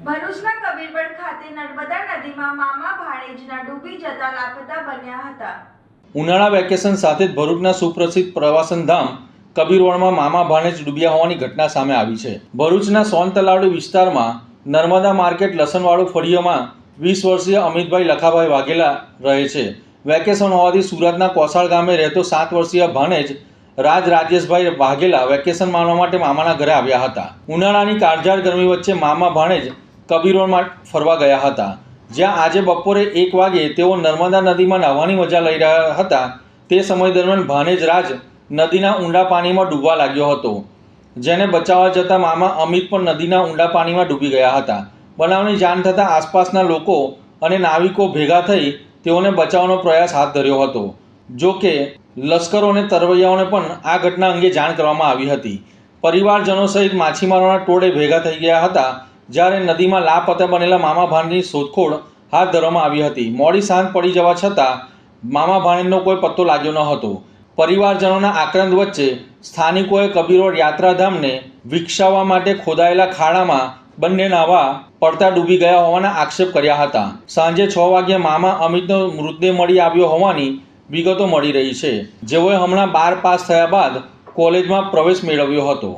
ભરૂચના કબીરવડ ખાતે નર્મદા નદીમાં મામા ભાણેજના ડૂબી જતા લાપતા બન્યા હતા। ઉનાળા વેકેશન સાથે જ ભરૂચના સુપ્રસિદ્ધ પ્રવાસન ધામ કબીરવડમાં મામા ભાણેજ ડૂબ્યા હોવાની ઘટના સામે આવી છે। ભરૂચના સોન તલાવડી વિસ્તારમાં નર્મદા માર્કેટ લસણવાળું ફળિયામાં 20 વર્ષીય અમિતભાઈ લખાભાઈ વાઘેલા રહે છે। વેકેશન હોવાથી સુરતના કોસાળ ગામે રહેતો 7 વર્ષીય ભાણેજ રાજેશભાઈ વાઘેલા વેકેશન માણવા માટે મામાના ઘરે આવ્યા હતા। ઉનાળાની કાળઝાળ ગરમી વચ્ચે મામા ભાણેજ કબીરવડમાં ફરવા ગયા હતા, જ્યાં આજે બપોરે 1 વાગે તેઓ નર્મદા નદીમાં નહાવાની મજા લઈ રહ્યા હતા। તે સમય દરમિયાન ભાણેજ રાજ નદીના ઊંડા પાણીમાં ડૂબવા લાગ્યો હતો, જેને બચાવવા જતાં મામા અમિત પણ નદીના ઊંડા પાણીમાં ડૂબી ગયા હતા। બનાવની જાણ થતાં આસપાસના લોકો અને નાવિકો ભેગા થઈ તેઓને બચાવવાનો પ્રયાસ હાથ ધર્યો હતો। જો કે લશ્કરો અને તરવૈયાઓને પણ આ ઘટના અંગે જાણ કરવામાં આવી હતી। પરિવારજનો સહિત માછીમારોના ટોળે ભેગા થઈ ગયા હતા, જ્યારે નદીમાં લાપતા બનેલા મામા ભાણેજની શોધખોળ હાથ ધરવામાં આવી હતી। મોડી સાંજ પડી જવા છતાં મામા ભાણેજનો કોઈ પત્તો લાગ્યો ન હતો। પરિવારજનોના આક્રંદ વચ્ચે સ્થાનિકોએ કબીરવડ યાત્રાધામને વિકસાવવા માટે ખોદાયેલા ખાડામાં બંને નાવા પડતા ડૂબી ગયા હોવાના આક્ષેપ કર્યા હતા। સાંજે 6 વાગ્યે મામા અમિતનો મૃતદેહ મળી આવ્યો હોવાની વિગતો મળી રહી છે, જેઓએ હમણાં 12 પાસ થયા બાદ કોલેજમાં પ્રવેશ મેળવ્યો હતો।